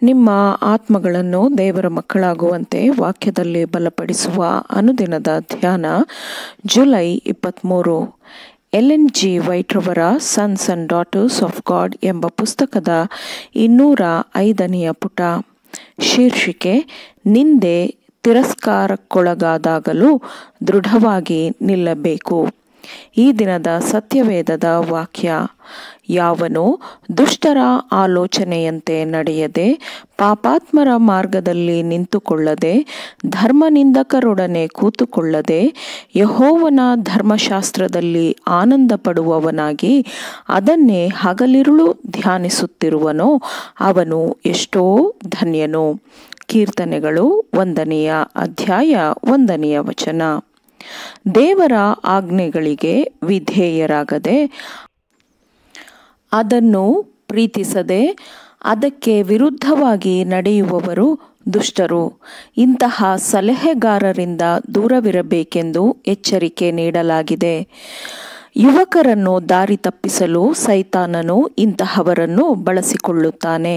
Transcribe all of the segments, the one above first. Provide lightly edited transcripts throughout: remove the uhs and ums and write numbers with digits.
ನಿಮ್ಮ ಆತ್ಮಗಳನ್ನು ದೇವರ ಮಕ್ಕಳಾಗುವಂತೆ ವಾಕ್ಯದಲ್ಲಿ ಬಲಪಡಿಸುವ ಅನುದಿನದ ಧ್ಯಾನ ಜುಲೈ 23. ಎಲೆನ್ ಜಿ ವೈಟ್ರವರ sons and daughters of God ಎಂಬ ಪುಸ್ತಕದ 205ನೇ ಪುಟ. ಶೀರ್ಷಿಕೆ: ನಿಂದೆ ತಿರಸ್ಕಾರಕ್ಕೊಳಗಾದಾಗಲೂ ದೃಢವಾಗಿ ನಿಲ್ಲಬೇಕು. ಈ ದಿನದ ಸತ್ಯವೇದದ ವಾಕ್ಯ: ಯಾವನು ದುಷ್ಟರ ಆಲೋಚನೆಯಂತೆ ನಡೆಯದೆ, ಪಾಪಾತ್ಮರ ಮಾರ್ಗದಲ್ಲಿ ನಿಂತುಕೊಳ್ಳದೆ, ಧರ್ಮನಿಂದಕರೊಡನೆ ಕೂತುಕೊಳ್ಳದೆ, ಯೆಹೋವನ ಧರ್ಮಶಾಸ್ತ್ರದಲ್ಲಿ ಆನಂದ ಪಡುವವನಾಗಿ ಅದನ್ನೇ ಹಗಲಿರುಳು ಧ್ಯಾನಿಸುತ್ತಿರುವನೋ ಅವನು ಎಷ್ಟೋ ಧನ್ಯನು. ಕೀರ್ತನೆಗಳು 1ನೇ ಅಧ್ಯಾಯ 1ನೇ ವಚನ. ದೇವರ ಆಜ್ಞೆಗಳಿಗೆ ವಿಧೇಯರಾಗದೆ, ಅದನ್ನು ಪ್ರೀತಿಸದೆ, ಅದಕ್ಕೆ ವಿರುದ್ಧವಾಗಿ ನಡೆಯುವವರು ದುಷ್ಟರು. ಇಂತಹ ಸಲಹೆಗಾರರಿಂದ ದೂರವಿರಬೇಕೆಂದು ಎಚ್ಚರಿಕೆ ನೀಡಲಾಗಿದೆ. ಯುವಕರನ್ನು ದಾರಿ ತಪ್ಪಿಸಲು ಸೈತಾನನು ಇಂತಹವರನ್ನು ಬಳಸಿಕೊಳ್ಳುತ್ತಾನೆ.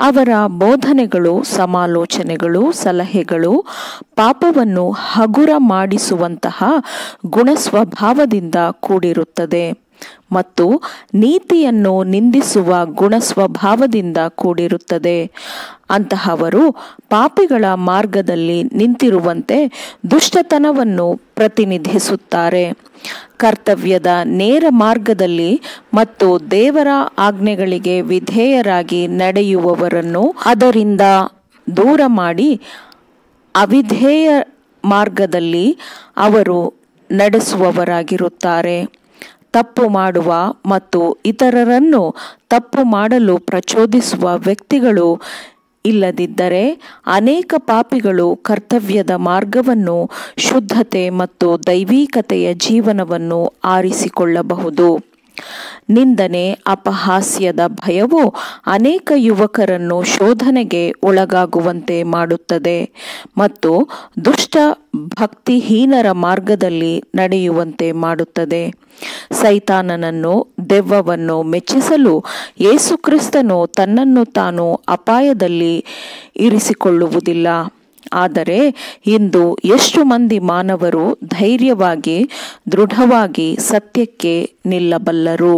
ಅವರ ಬೋಧನೆಗಳು, ಸಮಾಲೋಚನೆಗಳು, ಸಲಹೆಗಳು ಪಾಪವನ್ನು ಹಗುರ ಮಾಡಿಸುವಂತಹ ಗುಣಸ್ವಭಾವದಿಂದ ಕೂಡಿರುತ್ತದೆ ಮತ್ತು ನೀತಿಯನ್ನು ನಿಂದಿಸುವ ಗುಣಸ್ವಭಾವದಿಂದ ಕೂಡಿರುತ್ತದೆ. ಅಂತಹವರು ಪಾಪಿಗಳ ಮಾರ್ಗದಲ್ಲಿ ನಿಂತಿರುವಂತೆ ದುಷ್ಟತನವನ್ನು ಪ್ರತಿನಿಧಿಸುತ್ತಾರೆ. ಕರ್ತವ್ಯದ ನೇರ ಮಾರ್ಗದಲ್ಲಿ ಮತ್ತು ದೇವರ ಆಜ್ಞೆಗಳಿಗೆ ವಿಧೇಯರಾಗಿ ನಡೆಯುವವರನ್ನು ಅದರಿಂದ ದೂರ ಮಾಡಿ, ಅವಿಧೇಯ ಮಾರ್ಗದಲ್ಲಿ ಅವರು ನಡೆಸುವವರಾಗಿರುತ್ತಾರೆ. ತಪ್ಪು ಮಾಡುವ ಮತ್ತು ಇತರರನ್ನು ತಪ್ಪು ಮಾಡಲು ಪ್ರಚೋದಿಸುವ ವ್ಯಕ್ತಿಗಳು ಇಲ್ಲದಿದ್ದರೆ ಅನೇಕ ಪಾಪಿಗಳು ಕರ್ತವ್ಯದ ಮಾರ್ಗವನ್ನು, ಶುದ್ಧತೆ ಮತ್ತು ದೈವಿಕತೆಯ ಜೀವನವನ್ನು ಆರಿಸಿಕೊಳ್ಳಬಹುದು. ನಿಂದನೆ, ಅಪಹಾಸ್ಯದ ಭಯವು ಅನೇಕ ಯುವಕರನ್ನು ಶೋಧನೆಗೆ ಒಳಗಾಗುವಂತೆ ಮಾಡುತ್ತದೆ ಮತ್ತು ದುಷ್ಟ ಭಕ್ತಿಹೀನರ ಮಾರ್ಗದಲ್ಲಿ ನಡೆಯುವಂತೆ ಮಾಡುತ್ತದೆ. ಸೈತಾನನನ್ನು, ದೆವ್ವವನ್ನು ಮೆಚ್ಚಿಸಲು ಯೇಸುಕ್ರಿಸ್ತನು ತನ್ನನ್ನು ತಾನು ಅಪಾಯದಲ್ಲಿ ಇರಿಸಿಕೊಳ್ಳುವುದಿಲ್ಲ. ಆದರೆ ಇಂದು ಎಷ್ಟು ಮಂದಿ ಮಾನವರು ಧೈರ್ಯವಾಗಿ, ದೃಢವಾಗಿ ಸತ್ಯಕ್ಕೆ ನಿಲ್ಲಬಲ್ಲರು?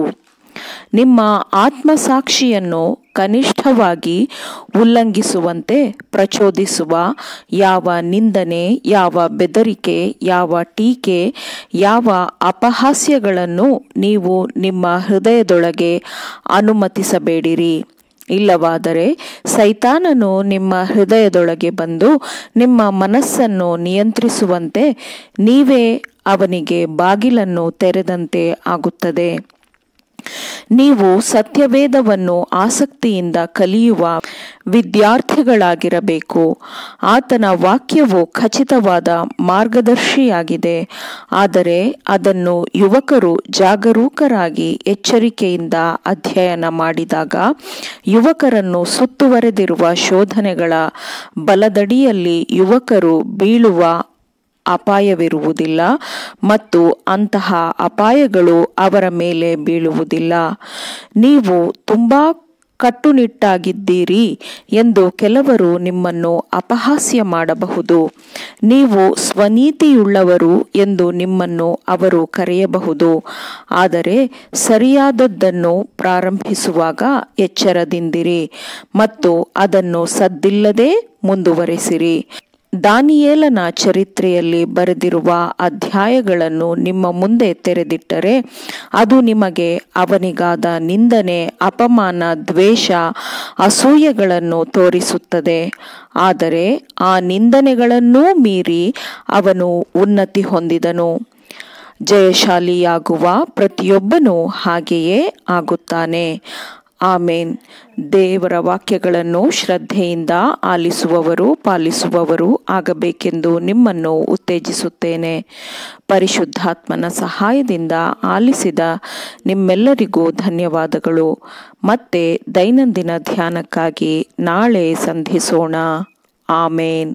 ನಿಮ್ಮ ಆತ್ಮಸಾಕ್ಷಿಯನ್ನು ಕನಿಷ್ಠವಾಗಿ ಉಲ್ಲಂಘಿಸುವಂತೆ ಪ್ರಚೋದಿಸುವ ಯಾವ ನಿಂದನೆ, ಯಾವ ಬೆದರಿಕೆ, ಯಾವ ಟೀಕೆ, ಯಾವ ಅಪಹಾಸ್ಯಗಳನ್ನು ನೀವು ನಿಮ್ಮ ಹೃದಯದೊಳಗೆ ಅನುಮತಿಸಬೇಡಿರಿ. ಇಲ್ಲವಾದರೆ ಸೈತಾನನು ನಿಮ್ಮ ಹೃದಯದೊಳಗೆ ಬಂದು ನಿಮ್ಮ ಮನಸ್ಸನ್ನು ನಿಯಂತ್ರಿಸುವಂತೆ ನೀವೇ ಅವನಿಗೆ ಬಾಗಿಲನ್ನು ತೆರೆದಂತೆ ಆಗುತ್ತದೆ. ನೀವು ಸತ್ಯವೇದವನ್ನು ಆಸಕ್ತಿಯಿಂದ ಕಲಿಯುವ ವಿದ್ಯಾರ್ಥಿಗಳಾಗಿರಬೇಕು. ಆತನ ವಾಕ್ಯವು ಖಚಿತವಾದ ಮಾರ್ಗದರ್ಶಿಯಾಗಿದೆ. ಆದರೆ ಅದನ್ನು ಯುವಕರು ಜಾಗರೂಕರಾಗಿ ಎಚ್ಚರಿಕೆಯಿಂದ ಅಧ್ಯಯನ ಮಾಡಿದಾಗ ಯುವಕರನ್ನು ಸುತ್ತುವರೆದಿರುವ ಶೋಧನೆಗಳ ಬಲದಡಿಯಲ್ಲಿ ಯುವಕರು ಬೀಳುವ ಅಪಾಯವಿರುವುದಿಲ್ಲ ಮತ್ತು ಅಂತಹ ಅಪಾಯಗಳು ಅವರ ಮೇಲೆ ಬೀಳುವುದಿಲ್ಲ. ನೀವು ತುಂಬಾ ಕಟ್ಟುನಿಟ್ಟಾಗಿದ್ದೀರಿ ಎಂದು ಕೆಲವರು ನಿಮ್ಮನ್ನು ಅಪಹಾಸ್ಯ ಮಾಡಬಹುದು. ನೀವು ಸ್ವನೀತಿಯುಳ್ಳವರು ಎಂದು ನಿಮ್ಮನ್ನು ಅವರು ಕರೆಯಬಹುದು. ಆದರೆ ಸರಿಯಾದದ್ದನ್ನು ಪ್ರಾರಂಭಿಸುವಾಗ ಎಚ್ಚರದಿಂದಿರಿ ಮತ್ತು ಅದನ್ನು ಸದ್ದಿಲ್ಲದೆ ಮುಂದುವರೆಸಿರಿ. ದಾನಿಯೇಲನ ಚರಿತ್ರೆಯಲ್ಲಿ ಬರೆದಿರುವ ಅಧ್ಯಾಯಗಳನ್ನು ನಿಮ್ಮ ಮುಂದೆ ತೆರೆದಿಟ್ಟರೆ ಅದು ನಿಮಗೆ ಅವನಿಗಾದ ನಿಂದನೆ, ಅಪಮಾನ, ದ್ವೇಷ, ಅಸೂಯೆಗಳನ್ನು ತೋರಿಸುತ್ತದೆ. ಆದರೆ ಆ ನಿಂದನೆಗಳನ್ನೂ ಮೀರಿ ಅವನು ಉನ್ನತಿ ಹೊಂದಿದನು. ಜಯಶಾಲಿಯಾಗುವ ಪ್ರತಿಯೊಬ್ಬನೂ ಹಾಗೆಯೇ ಆಗುತ್ತಾನೆ. ಆಮೇನ್. ದೇವರ ವಾಕ್ಯಗಳನ್ನು ಶ್ರದ್ಧೆಯಿಂದ ಆಲಿಸುವವರು, ಪಾಲಿಸುವವರು ಆಗಬೇಕೆಂದು ನಿಮ್ಮನ್ನು ಉತ್ತೇಜಿಸುತ್ತೇನೆ. ಪರಿಶುದ್ಧಾತ್ಮನ ಸಹಾಯದಿಂದ ಆಲಿಸಿದ ನಿಮ್ಮೆಲ್ಲರಿಗೂ ಧನ್ಯವಾದಗಳು. ಮತ್ತೆ ದೈನಂದಿನ ಧ್ಯಾನಕ್ಕಾಗಿ ನಾಳೆ ಸಂಧಿಸೋಣ. ಆಮೇನ್.